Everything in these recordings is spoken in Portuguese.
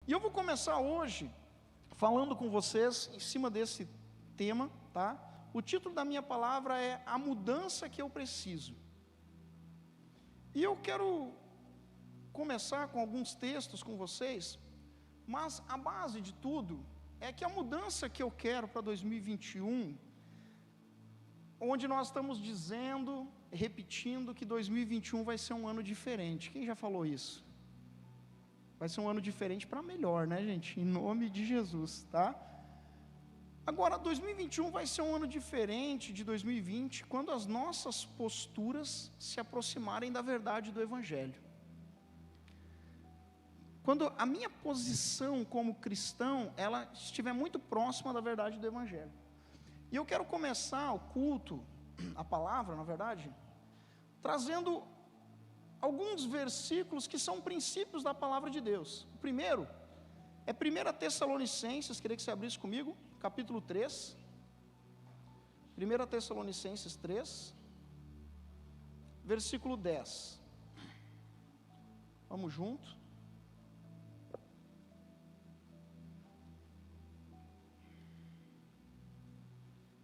E eu vou começar hoje falando com vocês em cima desse tema, tá? O título da minha palavra é A Mudança que eu Preciso. E eu quero começar com alguns textos com vocês, mas a base de tudo é que a mudança que eu quero para 2021, onde nós estamos dizendo, repetindo que 2021 vai ser um ano diferente. Quem já falou isso? Vai ser um ano diferente para melhor, né, gente? Em nome de Jesus, tá? Agora, 2021 vai ser um ano diferente de 2020, quando as nossas posturas se aproximarem da verdade do Evangelho. Quando a minha posição como cristão, ela estiver muito próxima da verdade do Evangelho. E eu quero começar o culto, a palavra, na verdade, trazendo alguns versículos que são princípios da palavra de Deus. O primeiro é 1 Tessalonicenses, queria que você abrisse comigo, capítulo 3. 1 Tessalonicenses 3, versículo 10. Vamos junto.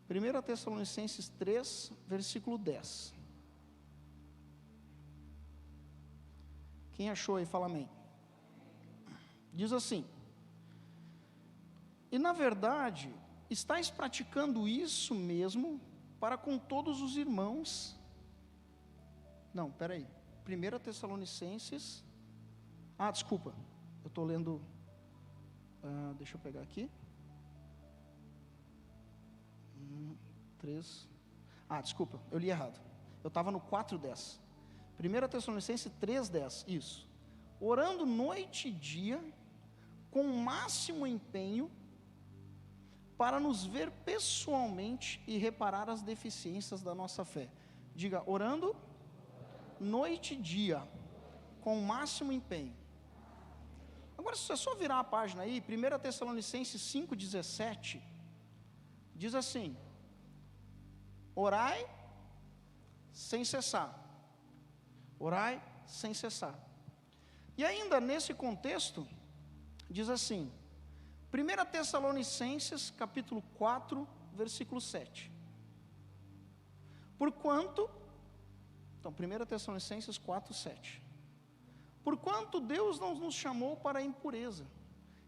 Primeira Tessalonicenses 3, versículo 10. Quem achou aí, fala amém. Diz assim: e na verdade, estáis praticando isso mesmo para com todos os irmãos. Não, peraí. 1 Tessalonicenses. Desculpa, eu estou lendo. Deixa eu pegar aqui. 3. Desculpa, eu li errado. Eu estava no 4:10. 1 Tessalonicenses 3:10, isso. Orando noite e dia, com o máximo empenho, para nos ver pessoalmente e reparar as deficiências da nossa fé. Diga, orando noite e dia, com o máximo empenho. Agora, se você só virar a página aí, 1 Tessalonicenses 5:17, diz assim: orai sem cessar. Orai sem cessar. E ainda nesse contexto, diz assim, 1 Tessalonicenses capítulo 4, versículo 7. Porquanto, então 1 Tessalonicenses 4, 7. Porquanto Deus não nos chamou para a impureza,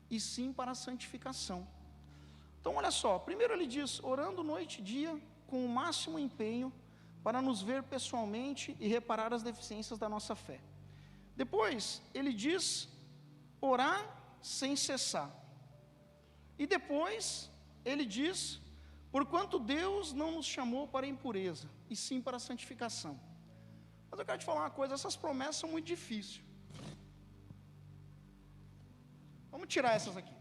e sim para a santificação. Então olha só, primeiro ele diz, orando noite e dia, com o máximo empenho, para nos ver pessoalmente e reparar as deficiências da nossa fé. Depois, ele diz, orar sem cessar. E depois, ele diz, porquanto Deus não nos chamou para a impureza, e sim para a santificação. Mas eu quero te falar uma coisa, essas promessas são muito difíceis. Vamos tirar essas aqui.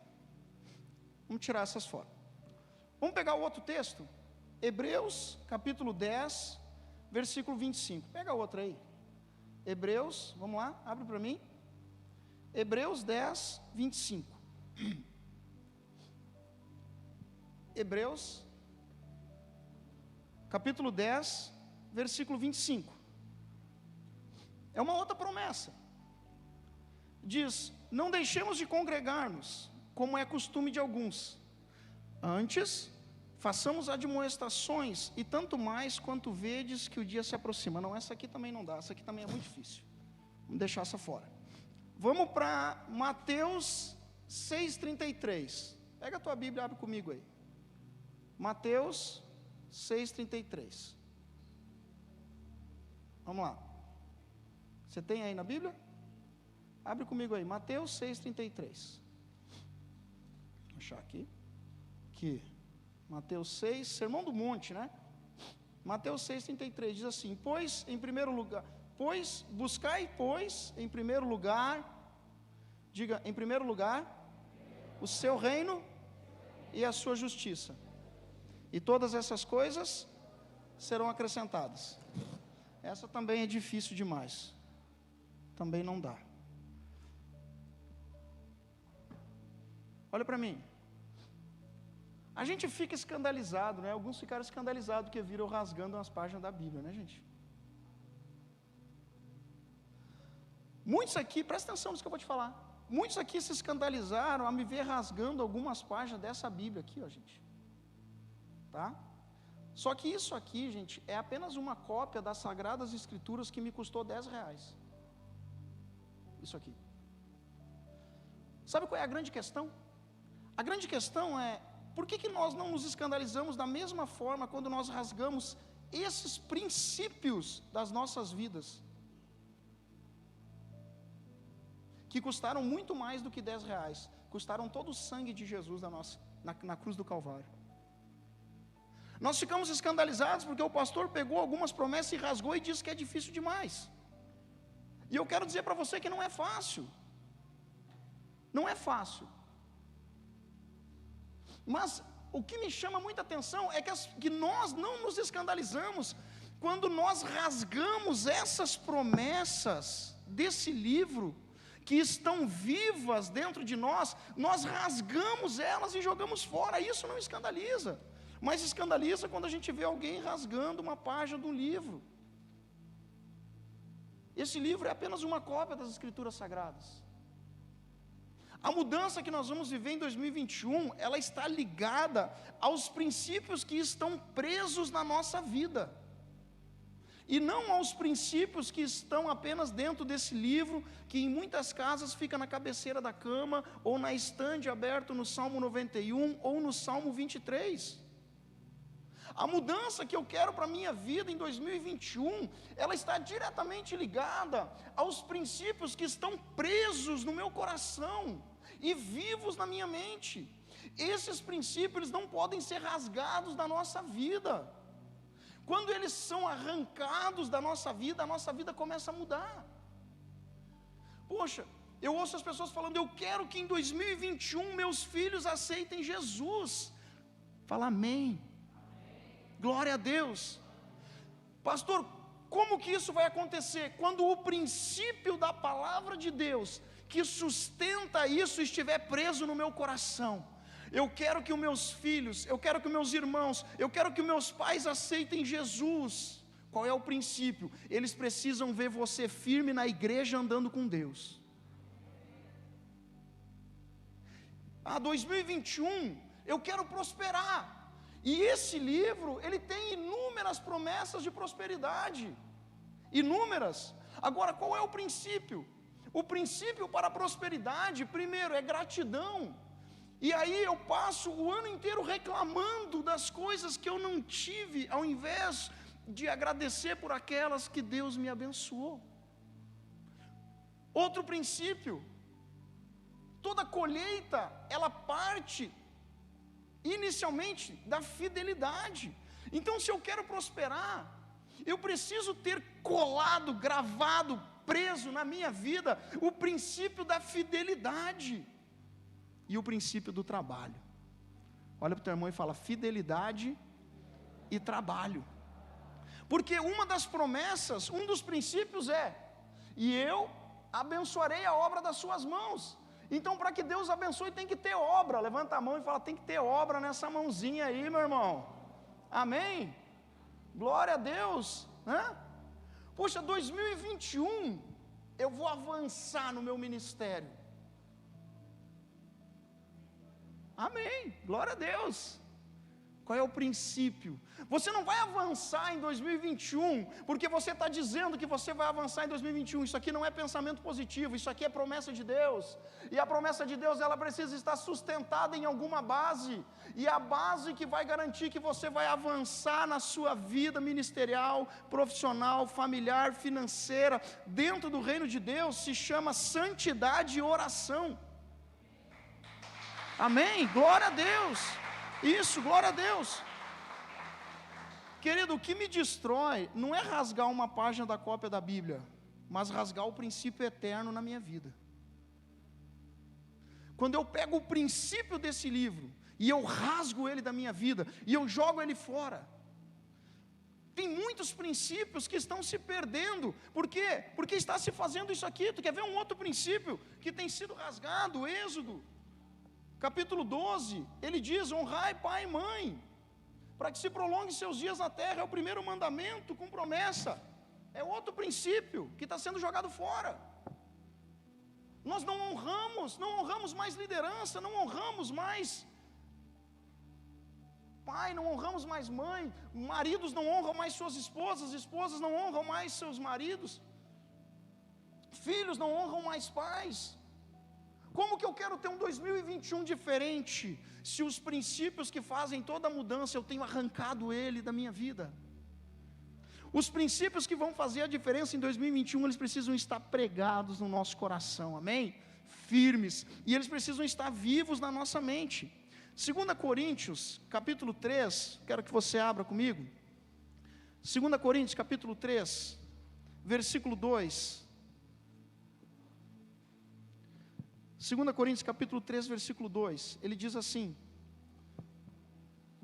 Vamos tirar essas fora. Vamos pegar o outro texto? Hebreus, capítulo 10, versículo 25. Pega a outra aí. Hebreus, vamos lá, abre para mim. Hebreus 10, 25. Hebreus, capítulo 10, versículo 25. É uma outra promessa. Diz, não deixemos de congregar-nos, como é costume de alguns. Antes, façamos admoestações, e tanto mais quanto vedes que o dia se aproxima. Não, essa aqui também não dá, essa aqui também é muito difícil. Vamos deixar essa fora. Vamos para Mateus 6,33. Pega a tua Bíblia e abre comigo aí. Mateus 6,33. Vamos lá. Você tem aí na Bíblia? Abre comigo aí, Mateus 6,33. Vou achar aqui. Aqui. Mateus 6, Sermão do Monte, né? Mateus 6,33 diz assim: buscai, em primeiro lugar, diga, em primeiro lugar, o seu reino e a sua justiça, e todas essas coisas serão acrescentadas. Essa também é difícil demais, também não dá. Olha para mim. A gente fica escandalizado, né? Alguns ficaram escandalizados porque viram rasgando umas páginas da Bíblia, né, gente? Muitos aqui, presta atenção nisso que eu vou te falar. muitos aqui se escandalizaram a me ver rasgando algumas páginas dessa Bíblia aqui, ó, gente. Tá? Só que isso aqui, gente, é apenas uma cópia das Sagradas Escrituras que me custou R$10. Isso aqui. Sabe qual é a grande questão? A grande questão é, por que nós não nos escandalizamos da mesma forma quando nós rasgamos esses princípios das nossas vidas? Que custaram muito mais do que R$10, custaram todo o sangue de Jesus na cruz do Calvário. Nós ficamos escandalizados porque o pastor pegou algumas promessas e rasgou e disse que é difícil demais. E eu quero dizer para você que não é fácil. Não é fácil. Mas o que me chama muita atenção é que nós não nos escandalizamos quando nós rasgamos essas promessas desse livro, que estão vivas dentro de nós rasgamos elas e jogamos fora. Isso não escandaliza, mas escandaliza quando a gente vê alguém rasgando uma página de um livro. Esse livro é apenas uma cópia das Escrituras Sagradas. A mudança que nós vamos viver em 2021, ela está ligada aos princípios que estão presos na nossa vida, e não aos princípios que estão apenas dentro desse livro, que em muitas casas fica na cabeceira da cama, ou na estande aberto no Salmo 91, ou no Salmo 23. A mudança que eu quero para a minha vida em 2021, ela está diretamente ligada aos princípios que estão presos no meu coração, e vivos na minha mente. Esses princípios, eles não podem ser rasgados da nossa vida. Quando eles são arrancados da nossa vida começa a mudar. Poxa, eu ouço as pessoas falando, eu quero que em 2021 meus filhos aceitem Jesus. Fala amém. Glória a Deus. Pastor, como que isso vai acontecer? Quando o princípio da palavra de Deus, que sustenta isso, estiver preso no meu coração. Eu quero que os meus filhos, eu quero que os meus irmãos, eu quero que os meus pais aceitem Jesus. Qual é o princípio? Eles precisam ver você firme na igreja andando com Deus. 2021, eu quero prosperar. E esse livro, ele tem inúmeras promessas de prosperidade. Inúmeras. Agora, qual é o princípio? O princípio para a prosperidade, primeiro, é gratidão. E aí eu passo o ano inteiro reclamando das coisas que eu não tive, ao invés de agradecer por aquelas que Deus me abençoou. Outro princípio, toda colheita, ela parte inicialmente da fidelidade. Então, se eu quero prosperar, eu preciso ter colado, gravado, preso na minha vida o princípio da fidelidade e o princípio do trabalho. Olha para o teu irmão e fala, fidelidade e trabalho. Porque uma das promessas, um dos princípios é, e eu abençoarei a obra das suas mãos. Então, para que Deus abençoe, tem que ter obra. Levanta a mão e fala, tem que ter obra nessa mãozinha aí, meu irmão. Amém? Glória a Deus, né? Poxa, 2021, eu vou avançar no meu ministério. Amém, glória a Deus. Qual é o princípio? Você não vai avançar em 2021, porque você está dizendo que você vai avançar em 2021, isso aqui não é pensamento positivo, isso aqui é promessa de Deus, e a promessa de Deus, ela precisa estar sustentada em alguma base, e a base que vai garantir que você vai avançar na sua vida ministerial, profissional, familiar, financeira, dentro do reino de Deus, se chama santidade e oração. Amém? Glória a Deus. Isso, glória a Deus. Querido, o que me destrói não é rasgar uma página da cópia da Bíblia, mas rasgar o princípio eterno na minha vida. Quando eu pego o princípio desse livro e eu rasgo ele da minha vida e eu jogo ele fora, tem muitos princípios que estão se perdendo. Por quê? Porque está se fazendo isso aqui. Tu quer ver um outro princípio que tem sido rasgado? Êxodo capítulo 12, ele diz, honrai pai e mãe, para que se prolongue seus dias na terra. É o primeiro mandamento com promessa. É outro princípio que está sendo jogado fora. Nós não honramos mais liderança, não honramos mais pai, não honramos mais mãe, maridos não honram mais suas esposas, esposas não honram mais seus maridos, filhos não honram mais pais. Como que eu quero ter um 2021 diferente, se os princípios que fazem toda a mudança, eu tenho arrancado ele da minha vida? Os princípios que vão fazer a diferença em 2021, eles precisam estar pregados no nosso coração, amém? Firmes, e eles precisam estar vivos na nossa mente. 2 Coríntios, capítulo 3, quero que você abra comigo. 2 Coríntios, capítulo 3, versículo 2. 2 Coríntios, capítulo 3, versículo 2, ele diz assim: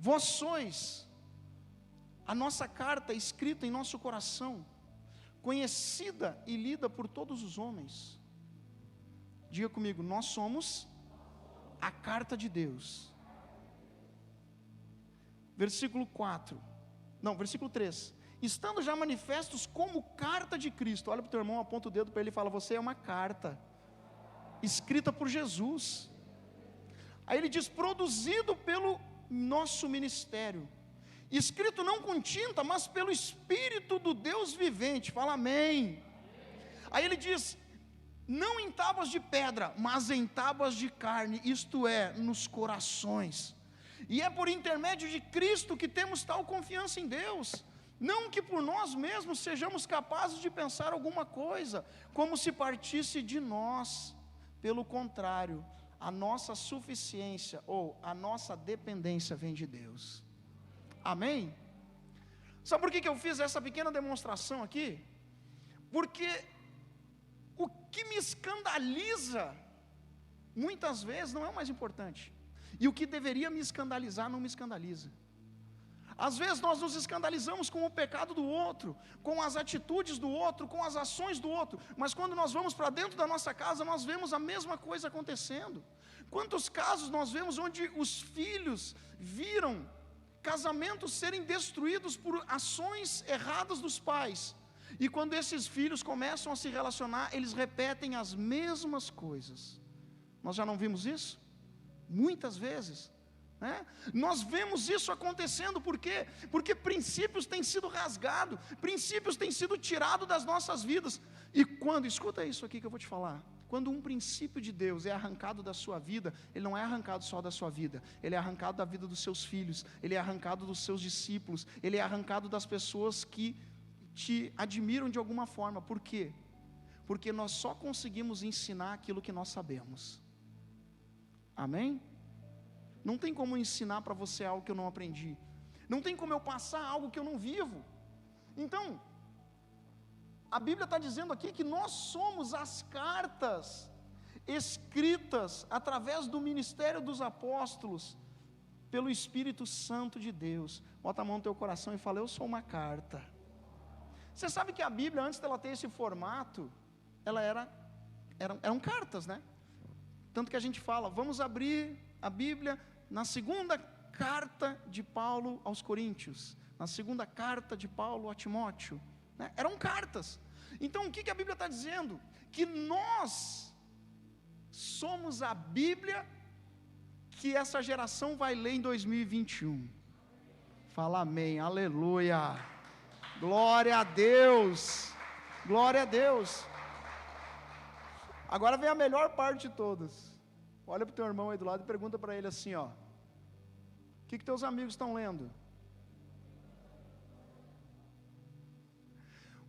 vós sois a nossa carta escrita em nosso coração, conhecida e lida por todos os homens. Diga comigo, nós somos a carta de Deus. Versículo 3, estando já manifestos como carta de Cristo. Olha para o teu irmão, aponta o dedo para ele e fala: você é uma carta escrita por Jesus. Aí ele diz: produzido pelo nosso ministério, escrito não com tinta, mas pelo Espírito do Deus vivente. Fala amém. Aí ele diz: não em tábuas de pedra, mas em tábuas de carne, isto é, nos corações. E é por intermédio de Cristo que temos tal confiança em Deus. Não que por nós mesmos sejamos capazes de pensar alguma coisa, como se partisse de nós. Pelo contrário, a nossa suficiência ou a nossa dependência vem de Deus. Amém? Sabe por que eu fiz essa pequena demonstração aqui? Porque o que me escandaliza, muitas vezes, não é o mais importante. E o que deveria me escandalizar, não me escandaliza. Às vezes nós nos escandalizamos com o pecado do outro, com as atitudes do outro, com as ações do outro. Mas quando nós vamos para dentro da nossa casa, nós vemos a mesma coisa acontecendo. Quantos casos nós vemos onde os filhos viram casamentos serem destruídos por ações erradas dos pais, e quando esses filhos começam a se relacionar, eles repetem as mesmas coisas. Nós já não vimos isso? Muitas vezes, né? Nós vemos isso acontecendo. Por quê? Porque princípios têm sido rasgados, princípios têm sido tirados das nossas vidas. E quando, escuta isso aqui que eu vou te falar, quando um princípio de Deus é arrancado da sua vida, ele não é arrancado só da sua vida, ele é arrancado da vida dos seus filhos, ele é arrancado dos seus discípulos, ele é arrancado das pessoas que te admiram de alguma forma. Por quê? Porque nós só conseguimos ensinar aquilo que nós sabemos. Amém? Não tem como ensinar para você algo que eu não aprendi, não tem como eu passar algo que eu não vivo. Então, a Bíblia está dizendo aqui que nós somos as cartas escritas através do ministério dos apóstolos, pelo Espírito Santo de Deus. Bota a mão no teu coração e fala: eu sou uma carta. Você sabe que a Bíblia, antes dela ter esse formato, ela eram cartas, né? Tanto que a gente fala, vamos abrir a Bíblia na segunda carta de Paulo aos Coríntios, na segunda carta de Paulo a Timóteo, né? Eram cartas. Então o que a Bíblia está dizendo? Que nós somos a Bíblia que essa geração vai ler em 2021. Fala amém, aleluia, glória a Deus, glória a Deus. Agora vem a melhor parte de todas. Olha para o teu irmão aí do lado e pergunta para ele assim, ó: o que teus amigos estão lendo?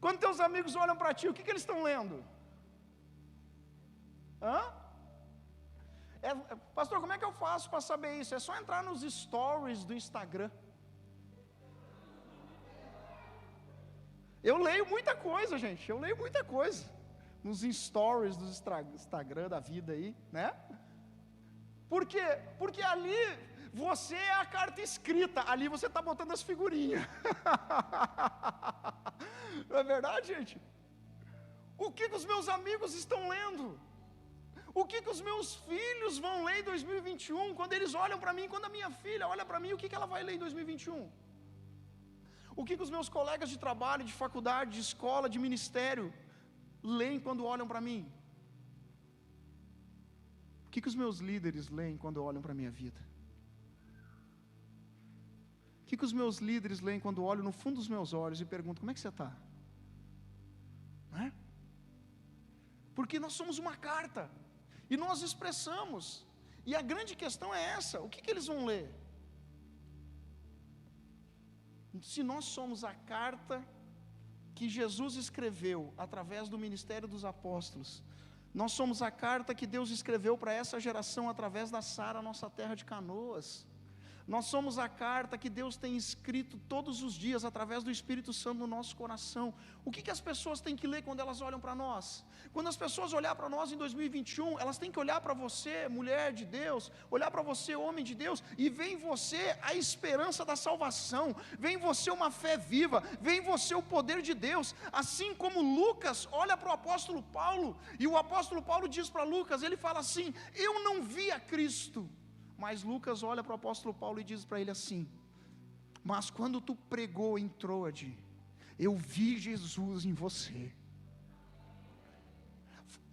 Quando teus amigos olham para ti, o que eles estão lendo? Pastor, como é que eu faço para saber isso? É só entrar nos stories do Instagram. Eu leio muita coisa, gente, eu leio muita coisa nos stories do Instagram da vida aí, né? Por quê? Porque ali você é a carta escrita, ali você está botando as figurinhas. Não é verdade, gente? O que os meus amigos estão lendo? O que os meus filhos vão ler em 2021? Quando eles olham para mim, quando a minha filha olha para mim, o que ela vai ler em 2021? O que os meus colegas de trabalho, de faculdade, de escola, de ministério leem quando olham para mim? que os meus líderes leem quando olham para a minha vida? O que os meus líderes leem quando olham no fundo dos meus olhos e perguntam: como é que você está? Não é? Porque nós somos uma carta, e nós expressamos, e a grande questão é essa: o que eles vão ler? Se nós somos a carta que Jesus escreveu através do ministério dos apóstolos, nós somos a carta que Deus escreveu para essa geração através da Sara, nossa terra de Canoas. Nós somos a carta que Deus tem escrito todos os dias através do Espírito Santo no nosso coração. O que as pessoas têm que ler quando elas olham para nós? Quando as pessoas olhar para nós em 2021, elas têm que olhar para você, mulher de Deus, olhar para você, homem de Deus, e ver em você a esperança da salvação, ver em você uma fé viva, ver em você o poder de Deus. Assim como Lucas olha para o apóstolo Paulo, e o apóstolo Paulo diz para Lucas, ele fala assim: eu não vi a Cristo. Mas Lucas olha para o apóstolo Paulo e diz para ele assim: mas quando tu pregou em Troade, eu vi Jesus em você.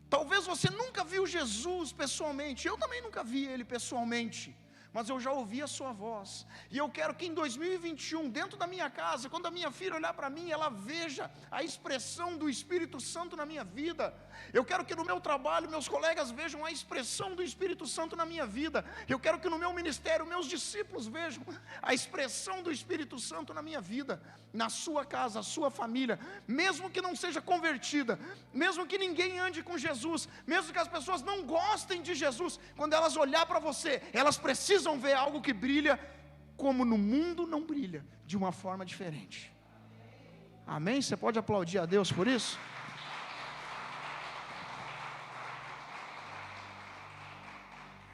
Talvez você nunca viu Jesus pessoalmente, eu também nunca vi ele pessoalmente, mas eu já ouvi a sua voz, e eu quero que em 2021, dentro da minha casa, quando a minha filha olhar para mim, ela veja a expressão do Espírito Santo na minha vida. Eu quero que no meu trabalho, meus colegas vejam a expressão do Espírito Santo na minha vida. Eu quero que no meu ministério, meus discípulos vejam a expressão do Espírito Santo na minha vida, na sua casa, a sua família, mesmo que não seja convertida, mesmo que ninguém ande com Jesus, mesmo que as pessoas não gostem de Jesus, quando elas olhar para você, elas precisam ver algo que brilha como no mundo não brilha, de uma forma diferente. Amém? Você pode aplaudir a Deus por isso?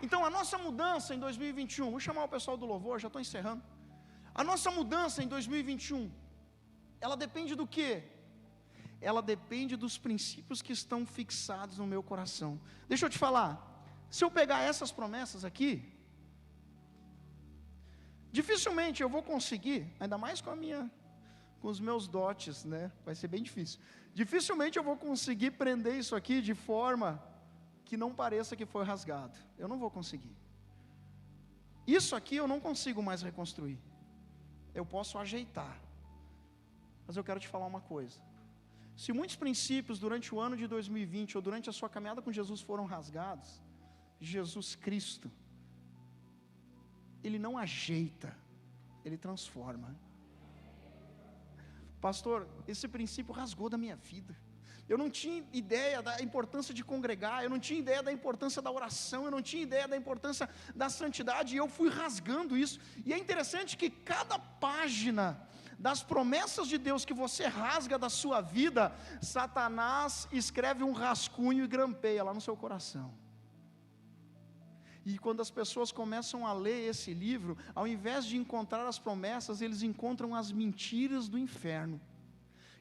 Então a nossa mudança em 2021, vou chamar o pessoal do louvor, já estou encerrando. A nossa mudança em 2021, ela depende do quê? Ela depende dos princípios que estão fixados no meu coração. Deixa eu te falar, se eu pegar essas promessas aqui, dificilmente eu vou conseguir, ainda mais com os meus dotes, né? Vai ser bem difícil. Dificilmente eu vou conseguir prender isso aqui de forma que não pareça que foi rasgado. Eu não vou conseguir. Isso aqui eu não consigo mais reconstruir. Eu posso ajeitar. Mas eu quero te falar uma coisa. Se muitos princípios durante o ano de 2020 ou durante a sua caminhada com Jesus foram rasgados, Jesus Cristo, Ele não ajeita, Ele transforma. Pastor, esse princípio rasgou da minha vida. Eu não tinha ideia da importância de congregar, eu não tinha ideia da importância da oração, eu não tinha ideia da importância da santidade, e eu fui rasgando isso. E é interessante que cada página das promessas de Deus que você rasga da sua vida, Satanás escreve um rascunho e grampeia lá no seu coração. E quando as pessoas começam a ler esse livro, ao invés de encontrar as promessas, eles encontram as mentiras do inferno.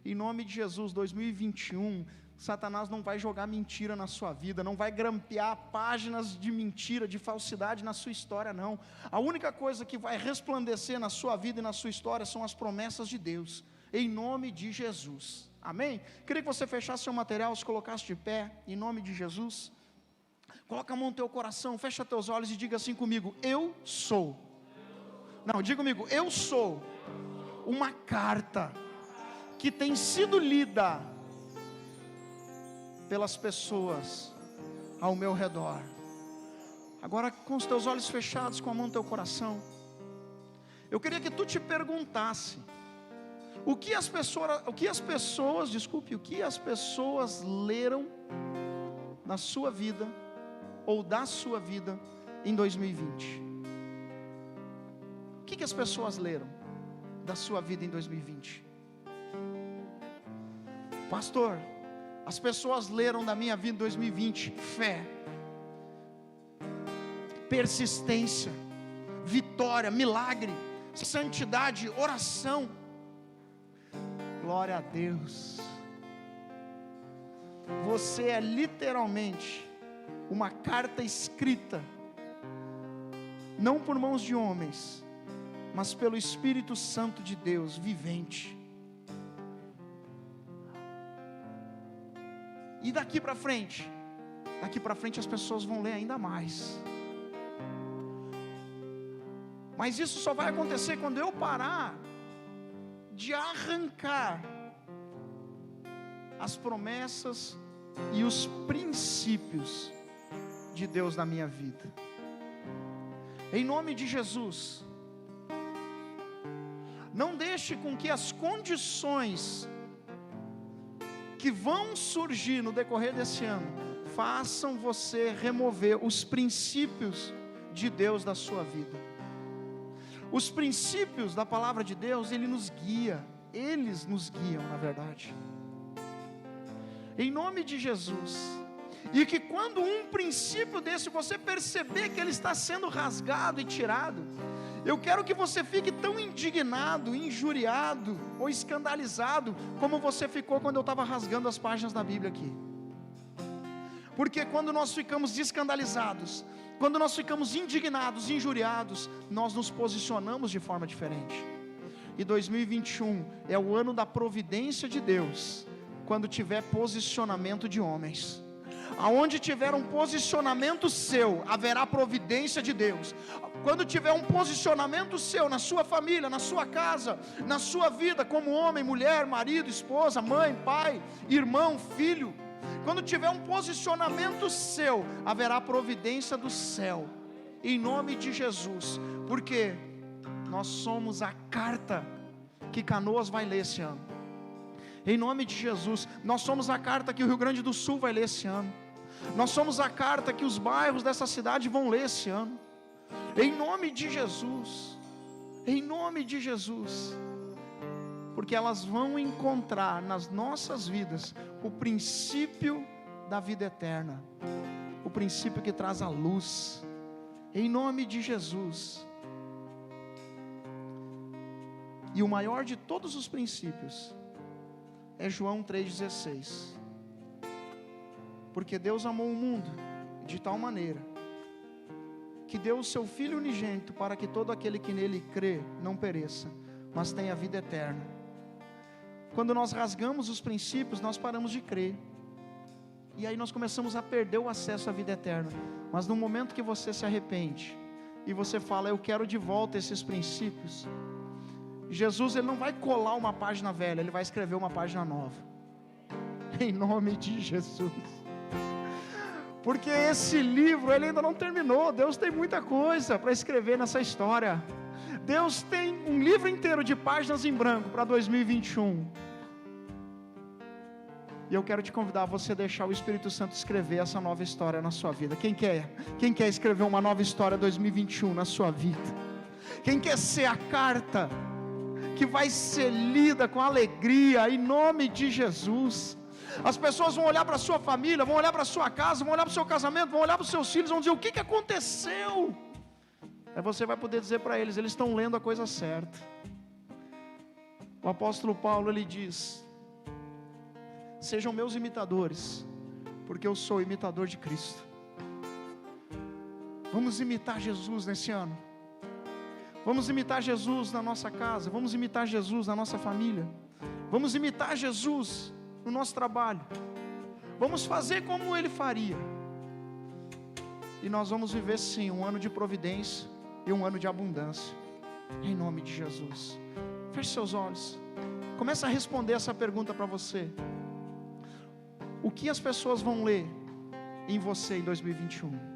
Em nome de Jesus, 2021, Satanás não vai jogar mentira na sua vida, não vai grampear páginas de mentira, de falsidade na sua história, não. A única coisa que vai resplandecer na sua vida e na sua história são as promessas de Deus, em nome de Jesus. Amém? Queria que você fechasse seu material, se colocasse de pé, em nome de Jesus. Coloca a mão no teu coração, fecha teus olhos e diga assim comigo: eu sou. Não, diga comigo: eu sou uma carta que tem sido lida pelas pessoas ao meu redor. Agora, com os teus olhos fechados, com a mão no teu coração, eu queria que tu te perguntasse: o que as pessoas leram na sua vida ou da sua vida em 2020? O que as pessoas leram da sua vida em 2020? Pastor, as pessoas leram da minha vida em 2020 fé, persistência, vitória, milagre, santidade, oração. Glória a Deus. Você é literalmente uma carta escrita, não por mãos de homens, mas pelo Espírito Santo de Deus vivente. E daqui para frente, daqui para frente as pessoas vão ler ainda mais. Mas isso só vai acontecer quando eu parar de arrancar as promessas e os princípios de Deus na minha vida. Em nome de Jesus, não deixe com que as condições que vão surgir no decorrer desse ano façam você remover os princípios de Deus da sua vida. Os princípios da palavra de Deus, eles nos guiam, na verdade. Em nome de Jesus. E que quando um princípio desse você perceber que ele está sendo rasgado e tirado, eu quero que você fique tão indignado, injuriado ou escandalizado como você ficou quando eu estava rasgando as páginas da Bíblia aqui. Porque quando nós ficamos escandalizados, quando nós ficamos indignados, injuriados, nós nos posicionamos de forma diferente. E 2021 é o ano da providência de Deus, quando tiver posicionamento de homens. Aonde tiver um posicionamento seu, haverá providência de Deus. Quando tiver um posicionamento seu na sua família, na sua casa, na sua vida, como homem, mulher, marido, esposa, mãe, pai, irmão, filho, quando tiver um posicionamento seu, haverá providência do céu, em nome de Jesus, porque nós somos a carta que Canoas vai ler esse ano. Em nome de Jesus, nós somos a carta que o Rio Grande do Sul vai ler esse ano. Nós somos a carta que os bairros dessa cidade vão ler esse ano. Em nome de Jesus. Em nome de Jesus. Porque elas vão encontrar nas nossas vidas o princípio da vida eterna. O princípio que traz a luz. Em nome de Jesus. E o maior de todos os princípios é João 3,16. Porque Deus amou o mundo de tal maneira que deu o seu Filho unigênito para que todo aquele que nele crê não pereça, mas tenha vida eterna. Quando nós rasgamos os princípios, nós paramos de crer. E aí nós começamos a perder o acesso à vida eterna. Mas no momento que você se arrepende e você fala, eu quero de volta esses princípios, Jesus, ele não vai colar uma página velha, ele vai escrever uma página nova. Em nome de Jesus. Porque esse livro, ele ainda não terminou. Deus tem muita coisa para escrever nessa história. Deus tem um livro inteiro de páginas em branco para 2021. E eu quero te convidar a você deixar o Espírito Santo escrever essa nova história na sua vida. Quem quer? Quem quer escrever uma nova história 2021 na sua vida? Quem quer ser a carta que vai ser lida com alegria, em nome de Jesus? As pessoas vão olhar para a sua família, vão olhar para a sua casa, vão olhar para o seu casamento, vão olhar para os seus filhos, vão dizer, o que aconteceu? Aí você vai poder dizer para eles, eles estão lendo a coisa certa. O apóstolo Paulo, ele diz, sejam meus imitadores, porque eu sou imitador de Cristo. Vamos imitar Jesus nesse ano. Vamos imitar Jesus na nossa casa, vamos imitar Jesus na nossa família, vamos imitar Jesus no nosso trabalho, vamos fazer como Ele faria, e nós vamos viver sim um ano de providência e um ano de abundância, em nome de Jesus. Feche seus olhos, começa a responder essa pergunta para você: o que as pessoas vão ler em você em 2021?